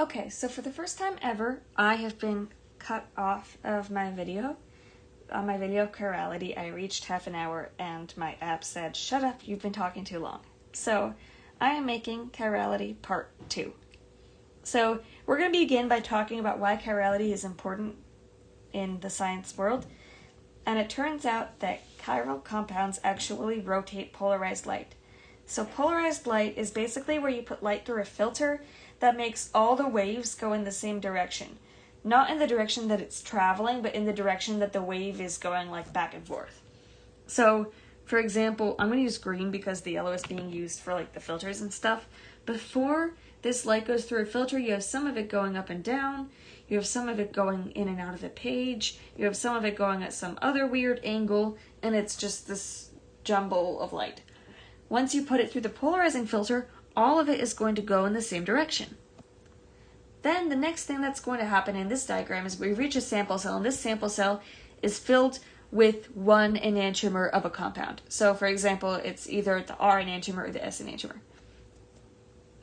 Okay, so for the first time ever, I have been cut off of my video. On my video of chirality, I reached half an hour and my app said, "Shut up, you've been talking too long." So I am making chirality part 2. So we're going to begin by talking about why chirality is important in the science world. And it turns out that chiral compounds actually rotate polarized light. So polarized light is basically where you put light through a filter that makes all the waves go in the same direction. Not in the direction that it's traveling, but in the direction that the wave is going like back and forth. So, for example, I'm going to use green because the yellow is being used for like the filters and stuff. Before this light goes through a filter, you have some of it going up and down, you have some of it going in and out of the page, you have some of it going at some other weird angle, and it's just this jumble of light. Once you put it through the polarizing filter, all of it is going to go in the same direction. Then the next thing that's going to happen in this diagram is we reach a sample cell, and this sample cell is filled with 1 enantiomer of a compound. So for example, it's either the R enantiomer or the S enantiomer.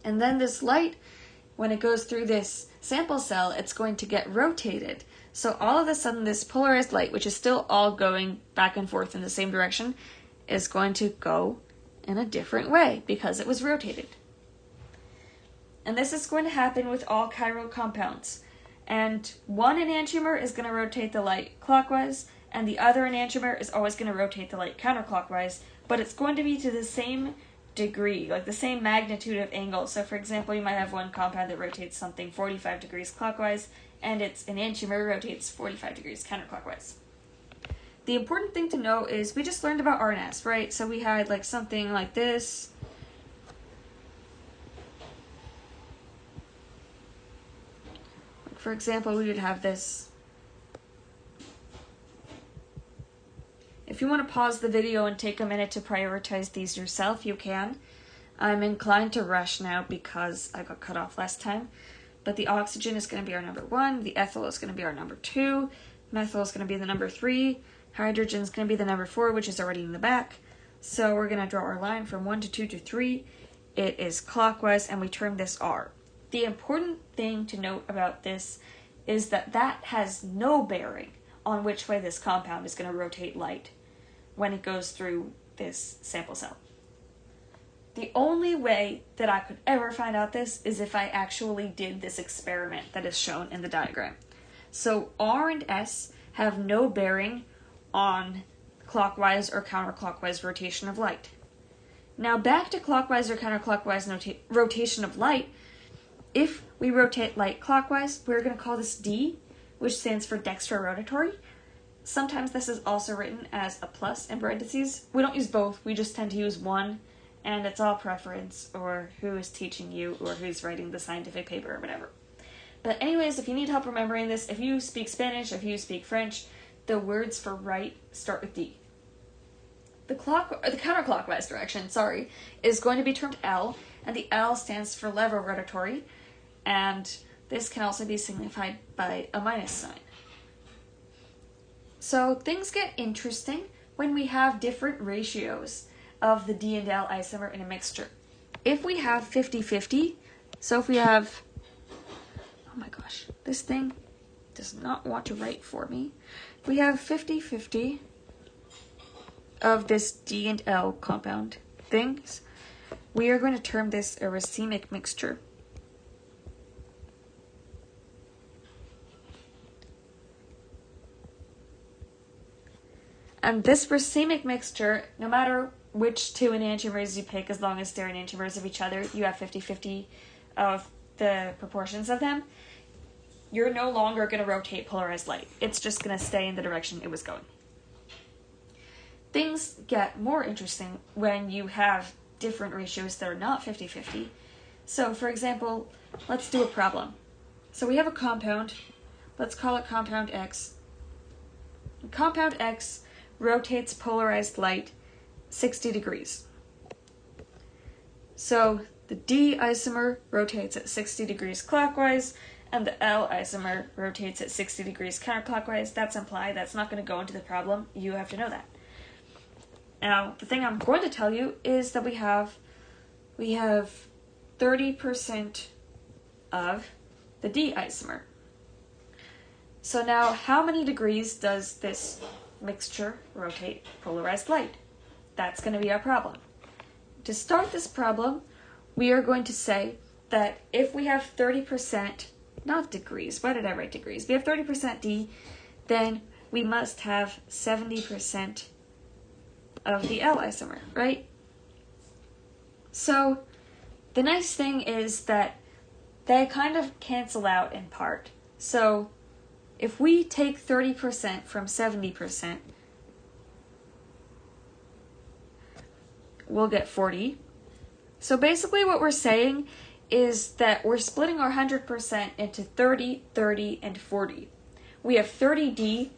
And then this light, when it goes through this sample cell, it's going to get rotated. So all of a sudden this polarized light, which is still all going back and forth in the same direction, is going to go in a different way because it was rotated. And this is going to happen with all chiral compounds. And 1 enantiomer is going to rotate the light clockwise, and the other enantiomer is always going to rotate the light counterclockwise, but it's going to be to the same degree, like the same magnitude of angle. So for example, you might have one compound that rotates something 45 degrees clockwise, and its enantiomer rotates 45 degrees counterclockwise. The important thing to know is we just learned about RNS, right? So we had like something like this. For example, we would have this. If you want to pause the video and take a minute to prioritize these yourself, you can. I'm inclined to rush now because I got cut off last time. But the oxygen is going to be our number 1, the ethyl is going to be our number 2, methyl is going to be the number 3, hydrogen is going to be the number 4, which is already in the back. So we're going to draw our line from 1 to 2 to 3. It is clockwise, and we term this R. The important thing to note about this is that that has no bearing on which way this compound is going to rotate light when it goes through this sample cell. The only way that I could ever find out this is if I actually did this experiment that is shown in the diagram. So R and S have no bearing on clockwise or counterclockwise rotation of light. Now back to clockwise or counterclockwise rotation of light. If we rotate light clockwise, we're going to call this D, which stands for dextrorotatory. Sometimes this is also written as a plus in parentheses. We don't use both, we just tend to use one, and it's all preference or who is teaching you or who's writing the scientific paper or whatever. But anyways, if you need help remembering this, if you speak Spanish, if you speak French, the words for right start with D. The counterclockwise direction, is going to be termed L, and the L stands for levorotatory, and this can also be signified by a minus sign. So things get interesting when we have different ratios of the D and L isomer in a mixture. If we have 50-50, so if we have, oh my gosh, this thing does not want to write for me. We have 50-50 of this D and L compound things. We are going to term this a racemic mixture. And this racemic mixture, no matter which 2 enantiomers you pick, as long as they're enantiomers of each other, you have 50-50 of the proportions of them, you're no longer going to rotate polarized light. It's just going to stay in the direction it was going. Things get more interesting when you have different ratios that are not 50-50. So, for example, let's do a problem. So we have a compound. Let's call it compound X. Compound X rotates polarized light 60 degrees. So the D isomer rotates at 60 degrees clockwise, and the L isomer rotates at 60 degrees counterclockwise. That's implied. That's not going to go into the problem. You have to know that. Now, the thing I'm going to tell you is that we have 30% of the D isomer. So now, how many degrees does this mixture rotate polarized light? That's going to be our problem. To start this problem, we are going to say that if we have 30%, not degrees, why did I write degrees? We have 30% D, then we must have 70% of the L isomer, right? So the nice thing is that they kind of cancel out in part. So if we take 30% from 70%, we'll get 40. So basically what we're saying is that we're splitting our 100% into 30, 30, and 40. We have 30D,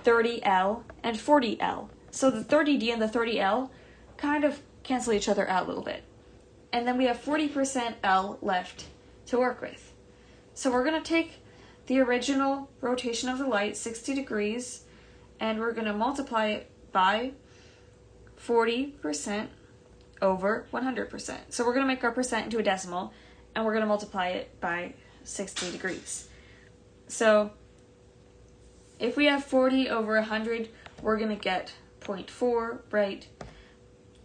30L, and 40L. So the 30D and the 30L kind of cancel each other out a little bit. And then we have 40% L left to work with. So we're going to take the original rotation of the light, 60 degrees, and we're going to multiply it by 40% over 100%. So we're going to make our percent into a decimal, and we're going to multiply it by 60 degrees. So if we have 40 over 100, we're going to get 0.4, right?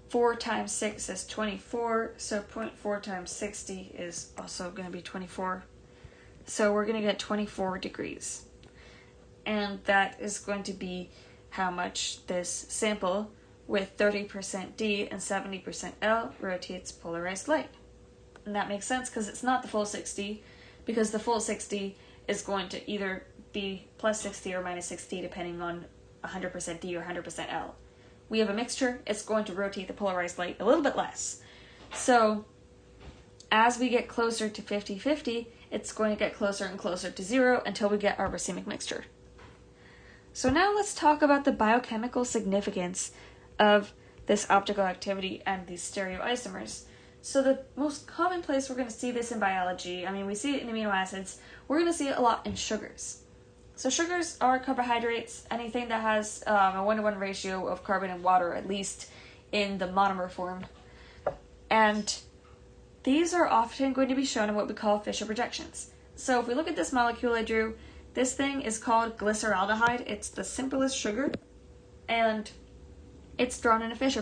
4 times 6 is 24, so 0.4 times 60 is also going to be 24. So we're going to get 24 degrees. And that is going to be how much this sample with 30% D and 70% L rotates polarized light. And that makes sense because it's not the full 60, because the full 60 is going to either be plus 60 or minus 60 depending on 100% D or 100% L. We have a mixture, it's going to rotate the polarized light a little bit less. So as we get closer to 50-50, it's going to get closer and closer to 0 until we get our racemic mixture. So now let's talk about the biochemical significance of this optical activity and these stereoisomers. So the most common place we're going to see this in biology, I mean we see it in amino acids, we're going to see it a lot in sugars. So sugars are carbohydrates, anything that has a 1-to-1 ratio of carbon and water, at least in the monomer form. And these are often going to be shown in what we call Fischer projections. So if we look at this molecule I drew, this thing is called glyceraldehyde. It's the simplest sugar, and it's drawn in a Fischer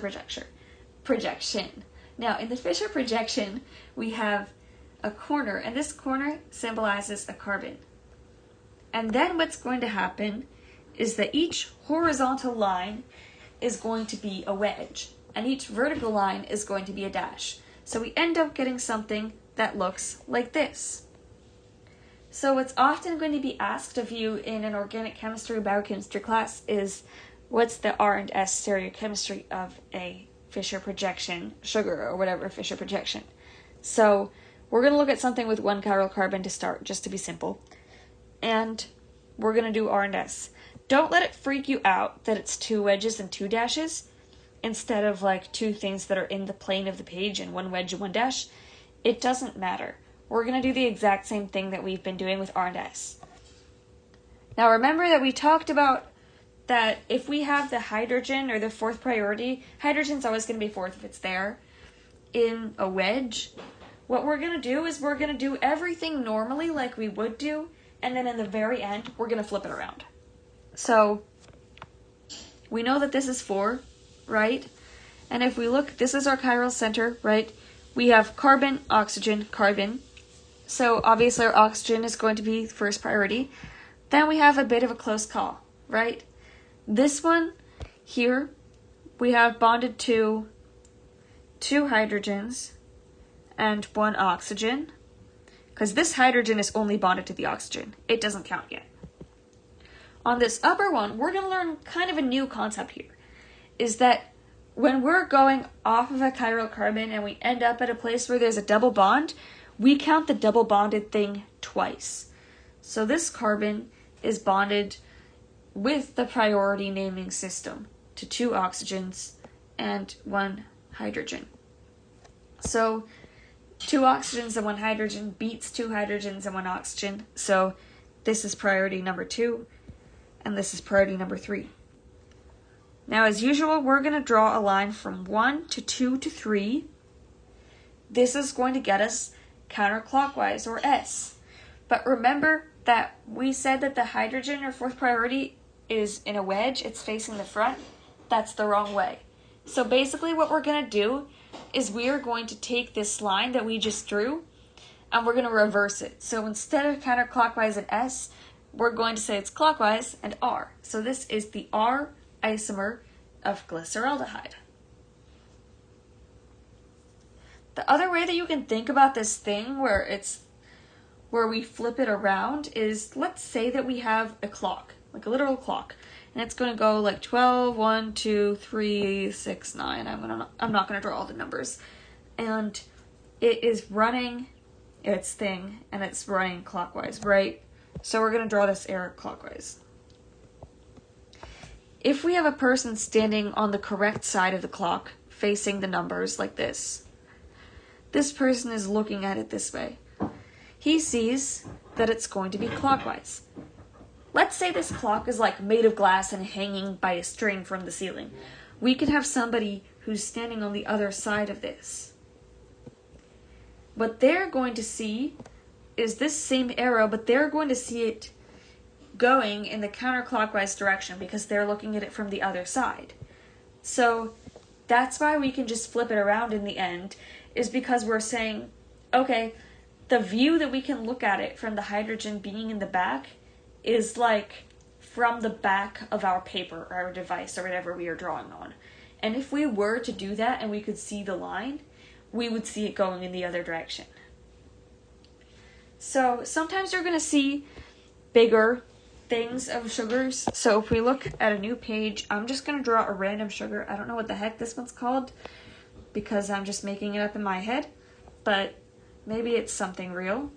projection. Now, in the Fischer projection, we have a corner, and this corner symbolizes a carbon. And then what's going to happen is that each horizontal line is going to be a wedge, and each vertical line is going to be a dash. So we end up getting something that looks like this. So what's often going to be asked of you in an organic chemistry or biochemistry class is, what's the R and S stereochemistry of a Fischer projection sugar, or whatever Fischer projection? So we're going to look at something with 1 chiral carbon to start, just to be simple. And we're going to do R and S. Don't let it freak you out that it's 2 wedges and 2 dashes, instead of like 2 things that are in the plane of the page and 1 wedge and 1 dash. It doesn't matter. We're going to do the exact same thing that we've been doing with R and S. Now remember that we talked about that if we have the hydrogen or the 4th priority, hydrogen's always going to be 4th if it's there, in a wedge. What we're going to do is we're going to do everything normally like we would do, and then in the very end, we're going to flip it around. So we know that this is 4, right? And if we look, this is our chiral center, right? We have carbon, oxygen, carbon. So obviously our oxygen is going to be first priority. Then we have a bit of a close call, right? This one here, we have bonded to 2 hydrogens and 1 oxygen, because this hydrogen is only bonded to the oxygen. It doesn't count yet. On this upper one, we're going to learn kind of a new concept here, is that when we're going off of a chiral carbon and we end up at a place where there's a double bond, we count the double bonded thing twice. So this carbon is bonded with the priority naming system to 2 oxygens and 1 hydrogen. So 2 oxygens and 1 hydrogen beats 2 hydrogens and 1 oxygen. So this is priority number 2, and this is priority number 3. Now, as usual, we're going to draw a line from 1 to 2 to 3. This is going to get us counterclockwise, or S. But remember that we said that the hydrogen or fourth priority is in a wedge, it's facing the front. That's the wrong way. So basically what we're going to do is we are going to take this line that we just drew and we're going to reverse it. So instead of counterclockwise and S, we're going to say it's clockwise and R. So this is the R isomer of glyceraldehyde. The other way that you can think about this thing where we flip it around is, let's say that we have a clock, like a literal clock, and it's going to go like 12, 1, 2, 3, 6, 9. I'm not going to draw all the numbers. And it is running its thing, and it's running clockwise, right? So we're going to draw this arrow clockwise. If we have a person standing on the correct side of the clock, facing the numbers like this person is looking at it this way. He sees that it's going to be clockwise. Let's say this clock is like made of glass and hanging by a string from the ceiling. We could have somebody who's standing on the other side of this. What they're going to see is this same arrow, but they're going to see it going in the counterclockwise direction because they're looking at it from the other side. So that's why we can just flip it around in the end, is because we're saying, okay, the view that we can look at it from the hydrogen being in the back is like from the back of our paper or our device or whatever we are drawing on. And if we were to do that and we could see the line, we would see it going in the other direction. So sometimes you're going to see bigger things of sugars. So if we look at a new page, I'm just going to draw a random sugar. I don't know what the heck this one's called because I'm just making it up in my head, but maybe it's something real.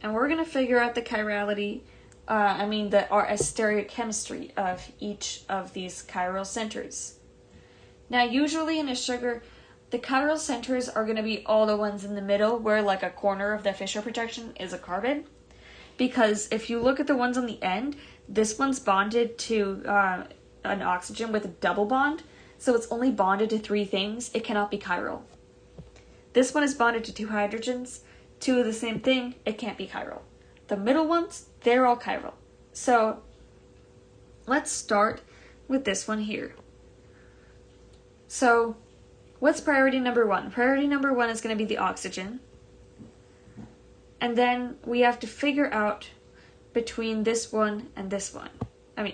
And we're going to figure out the chirality, the stereochemistry of each of these chiral centers. Now, usually in a sugar, the chiral centers are going to be all the ones in the middle where like a corner of the Fischer projection is a carbon. Because if you look at the ones on the end, this one's bonded to an oxygen with a double bond. So it's only bonded to 3 things. It cannot be chiral. This one is bonded to 2 hydrogens. 2 of the same thing, it can't be chiral. The middle ones, they're all chiral. So let's start with this one here. So what's priority number 1? Priority number 1 is going to be the oxygen. And then we have to figure out between this one and this one.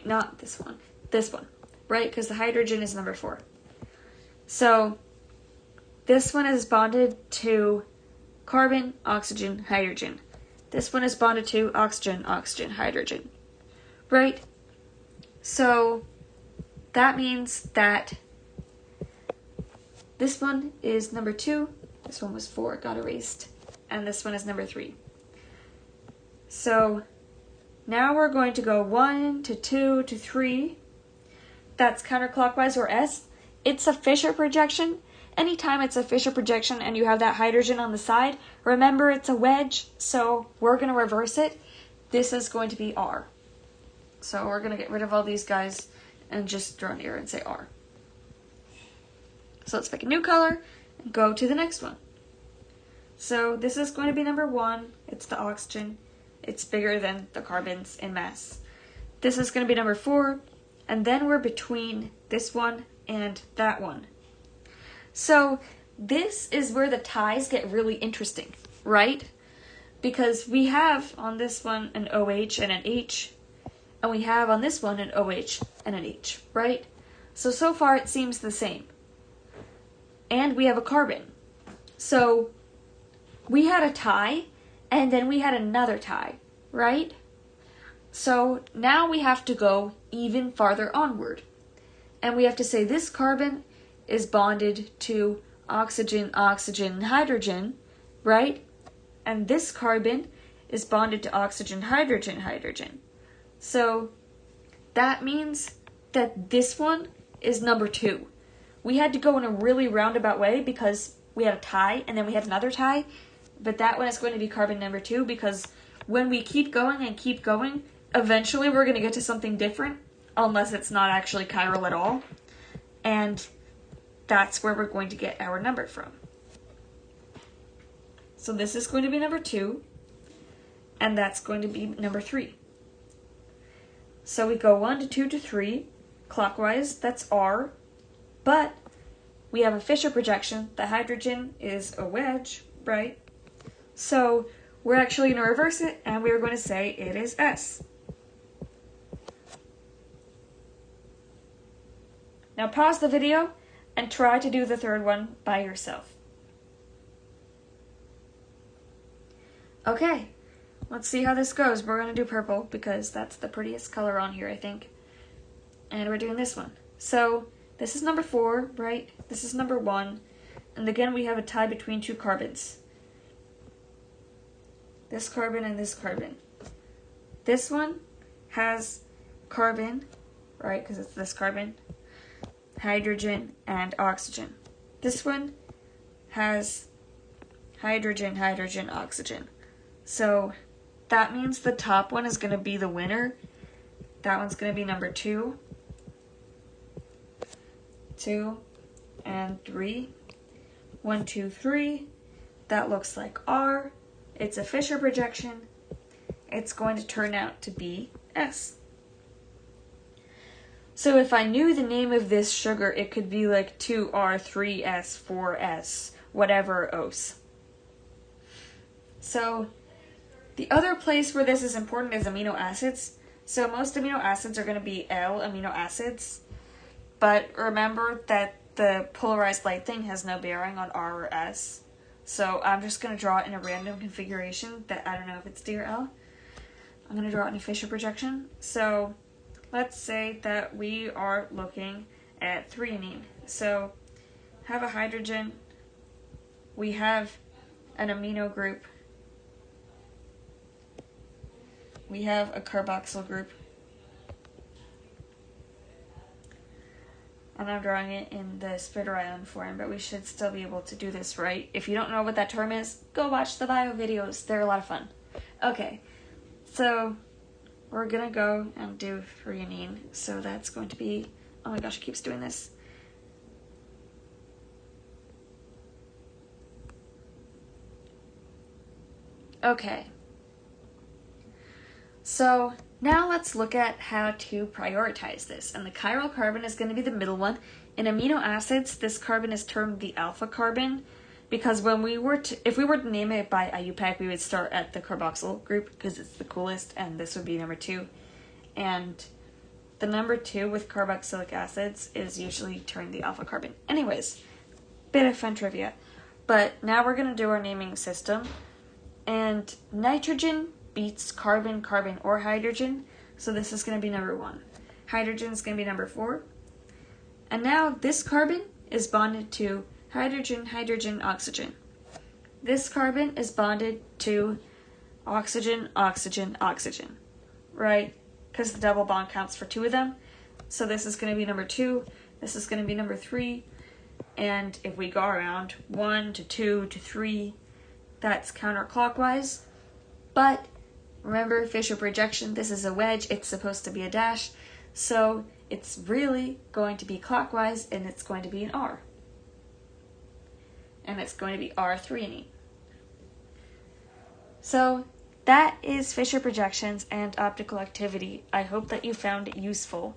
Not this one, this one, right? Because the hydrogen is number 4. So this one is bonded to carbon, oxygen, hydrogen. This one is bonded to oxygen, oxygen, hydrogen. Right? So that means that this one is number 2, this one was 4, got erased, and this one is number 3. So now we're going to go 1 to 2 to 3. That's counterclockwise or S. It's a Fischer projection. Anytime it's a Fischer projection and you have that hydrogen on the side, remember it's a wedge, so we're going to reverse it. This is going to be R. So we're going to get rid of all these guys and just draw an arrow and say R. So let's pick a new color and go to the next one. So this is going to be number 1. It's the oxygen. It's bigger than the carbons in mass. This is going to be number 4. And then we're between this one and that one. So this is where the ties get really interesting, right? Because we have on this one an OH and an H, and we have on this one an OH and an H, right? So far it seems the same. And we have a carbon. So we had a tie, and then we had another tie, right? So now we have to go even farther onward. And we have to say this carbon is bonded to oxygen, oxygen, hydrogen, right? And this carbon is bonded to oxygen, hydrogen, hydrogen. So that means that this one is number 2. We had to go in a really roundabout way because we had a tie and then we had another tie. But that one is going to be carbon number 2 because when we keep going and keep going, eventually we're going to get to something different, unless it's not actually chiral at all. And that's where we're going to get our number from. So this is going to be number 2, and that's going to be number 3. So we go 1 to 2 to 3, clockwise, that's R, but we have a Fisher projection. The hydrogen is a wedge, right? So we're actually going to reverse it, and we're going to say it is S. Now pause the video and try to do the third one by yourself. Okay, let's see how this goes. We're going to do purple because that's the prettiest color on here, I think. And we're doing this one. So this is number 4, right? This is number 1. And again, we have a tie between 2 carbons. This carbon and this carbon. This one has carbon, right? Because it's this carbon, hydrogen, and oxygen. This one has hydrogen, hydrogen, oxygen. So that means the top one is going to be the winner. That one's going to be number 2, 2, and 3. 1, 2, 3. That looks like R. It's a Fisher projection. It's going to turn out to be S. So if I knew the name of this sugar, it could be like 2R, 3S, 4S, whatever ose. So the other place where this is important is amino acids. So most amino acids are going to be L amino acids. But remember that the polarized light thing has no bearing on R or S. So I'm just going to draw it in a random configuration that I don't know if it's D or L. I'm going to draw it in a Fisher projection. So let's say that we are looking at threonine. So have a hydrogen. We have an amino group. We have a carboxyl group. And I'm drawing it in the spitterion form, but we should still be able to do this right. If you don't know what that term is, go watch the bio videos. They're a lot of fun. Okay, so we're gonna go and do threonine. So that's going to be, oh my gosh, it keeps doing this. Okay. So now let's look at how to prioritize this. And the chiral carbon is going to be the middle one. In amino acids, this carbon is termed the alpha carbon because when we were if we were to name it by IUPAC, we would start at the carboxyl group because it's the coolest, and this would be number 2. And the number 2 with carboxylic acids is usually termed the alpha carbon. Anyways, bit of fun trivia. But now we're going to do our naming system. And nitrogen beats carbon, carbon, or hydrogen. So this is going to be number 1. Hydrogen is going to be number 4. And now this carbon is bonded to hydrogen, hydrogen, oxygen. This carbon is bonded to oxygen, oxygen, oxygen. Right? Because the double bond counts for 2 of them. So this is going to be number 2. This is going to be number 3. And if we go around 1 to 2 to 3, that's counterclockwise. But remember, Fisher projection, this is a wedge, it's supposed to be a dash, so it's really going to be clockwise, and it's going to be an R. And it's going to be R-threonine. So that is Fisher projections and optical activity. I hope that you found it useful.